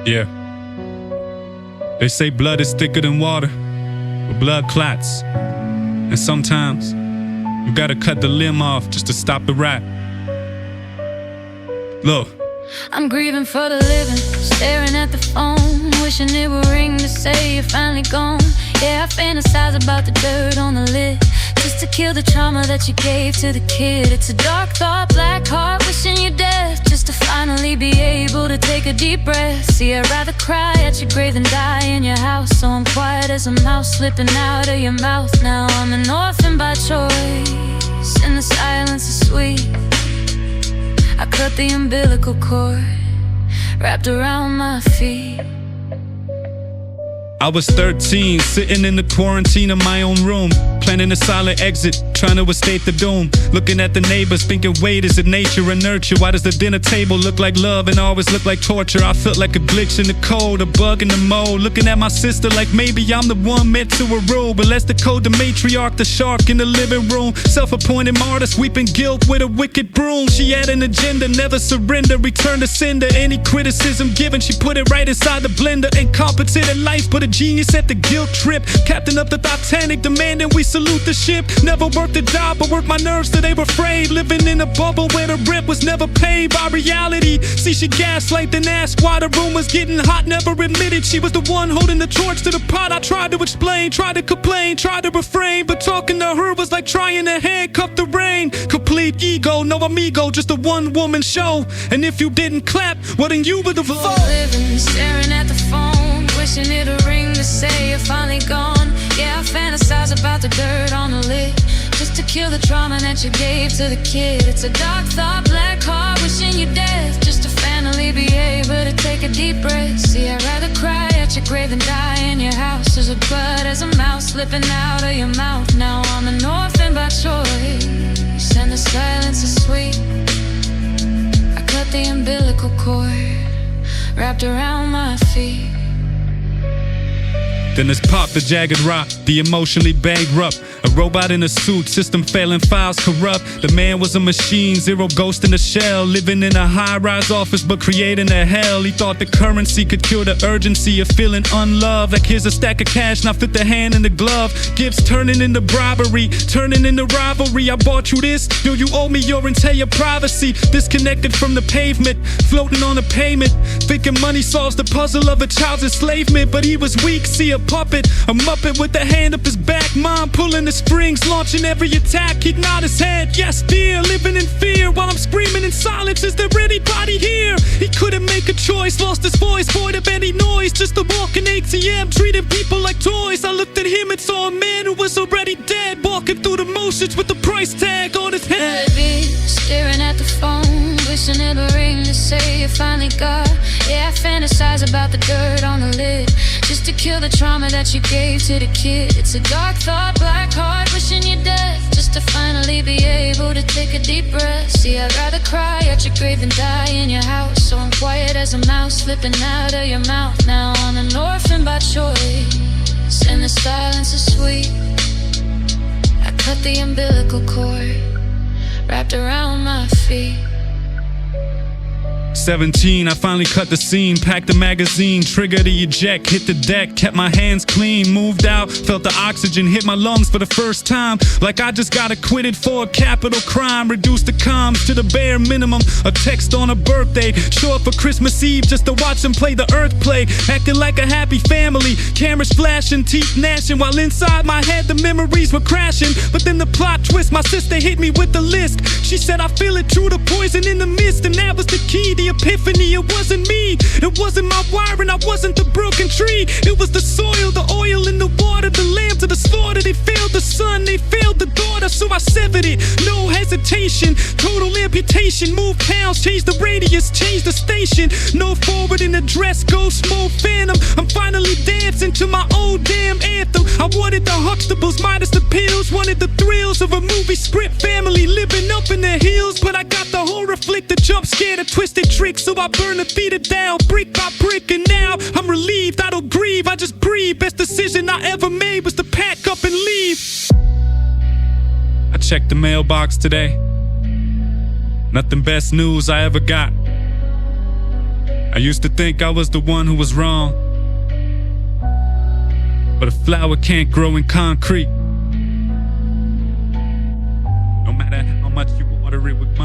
Yeah. They say blood is thicker than water, but blood clots. And sometimes you gotta cut the limb off just to stop the rot. Look. I'm grieving for the living, staring at the phone, wishing it would ring to say you're finally gone. Yeah, I fantasize about the dirt on the lid, just to kill the trauma that you gave to the kid. It's a dark thought, black heart, wishing you death, just to finally be able to take a deep breath. See, I'd rather cry at your grave than die in your house, so I'm quiet as a mouse slipping out of your mouth. Now I'm an orphan by choice, and the silence is sweet. I cut the umbilical cord, wrapped around my feet. I was 13, sitting in the quarantine of my own room, planning a silent exit, trying to escape the doom. Looking at the neighbors, thinking, wait, is it nature or nurture? Why does the dinner table look like love and always look like torture? I felt like a glitch in the code, a bug in the mold. Looking at my sister like maybe I'm the one meant to a rule, but let's decode the matriarch, the shark in the living room. Self-appointed martyr, sweeping guilt with a wicked broom. She had an agenda, never surrender, return to sender. Any criticism given, she put it right inside the blender. Incompetent at life, but a genius at the guilt trip. Captain of the Titanic, demanding we salute the ship. Never worked a job, but worked my nerves till they were frayed. Living in a bubble where the rent was never paid by reality. See, she gaslight then asked why the room was getting hot. Never admitted she was the one holding the torch to the pot. I tried to explain, tried to complain, tried to refrain, but talking to her was like trying to handcuff the rain. Complete ego, no amigo, just a one-woman show. And if you didn't clap, well then you were the foe. Living, staring at the phone, wishing it'll ring to say you're finally gone. Yeah, I fantasize about the dirt on the lid, just to kill the trauma that you gave to the kid. It's a dark thought, black heart, wishing you death, just to finally be able to take a deep breath. See, I'd rather cry at your grave than die in your house. There's a blood as a mouse slipping out of your mouth. Now I'm an orphan by choice, and the silence is sweet. I cut the umbilical cord, wrapped around my feet. Then there's Pop, the jagged rock, the emotionally bankrupt. A robot in a suit, system failing, files corrupt. The man was a machine, zero ghost in a shell, living in a high-rise office but creating a hell. He thought the currency could cure the urgency of feeling unloved. Like here's a stack of cash, now fit the hand in the glove. Gifts turning into bribery, turning into rivalry. I bought you this, yo, you owe me your entire privacy. Disconnected from the pavement, floating on a payment, thinking money solves the puzzle of a child's enslavement. But he was weak, see, a puppet, a muppet with a hand up his back, mom pulling the strings, launching every attack. He'd nod his head, yes dear, living in fear while I'm screaming in silence. Is there anybody here? He couldn't make a choice, lost his voice, void of any noise, just a walking ATM, treating people like toys. I looked at him and saw a man who was already dead, walking through the motions with the price tag on his head. Staring at the phone, wishing it'll ring to say you finally got. Yeah, I fantasize about the dirt on the lid, just to kill the trauma that you gave to the kid. It's a dark thought, black heart, wishing you death, just to finally be able to take a deep breath. See, I'd rather cry at your grave than die in your house, so I'm quiet as a mouse slipping out of your mouth. Now I'm an orphan by choice, and the silence is sweet. I cut the umbilical cord, wrapped around my feet. 17, I finally cut the scene, packed the magazine, trigger to eject, hit the deck, kept my hands clean, moved out, felt the oxygen hit my lungs for the first time, like I just got acquitted for a capital crime. Reduced the comms to the bare minimum, a text on a birthday, show up for Christmas Eve just to watch them play the Earth play, acting like a happy family, cameras flashing, teeth gnashing, while inside my head the memories were crashing. But then the plot twist, my sister hit me with the list. She said I feel it through the poison in the mist, and that was the key, the epiphany. It wasn't me, it wasn't my wiring, I wasn't the broken tree. It was the soil, the oil in the water, the lamb to the slaughter. They failed the son, they failed the daughter, so I severed it, no hesitation, total amputation. Move pounds, change the radius, change the station. No forwarding address, ghost mode phantom. I'm finally dancing to my old damn anthem. I wanted the Huxtables minus the pills, wanted the thrills of a movie script, family living up in the hills. But I got the horror flick, the jump scare, the twisted trick, so I burn the theater down brick by brick. And now I'm relieved, I don't grieve, I just breathe. Best decision I ever made was to pack up and leave. I checked the mailbox today, nothing best news I ever got. I used to think I was the one who was wrong, but a flower can't grow in concrete. No matter how much you water it with